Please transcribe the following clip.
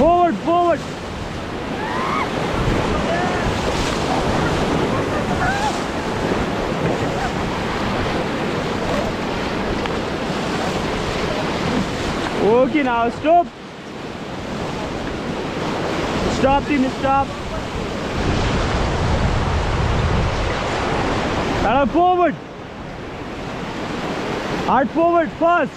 Forward, forward. Okay, now stop. Stop, team, stop. Now forward. Hard forward, fast.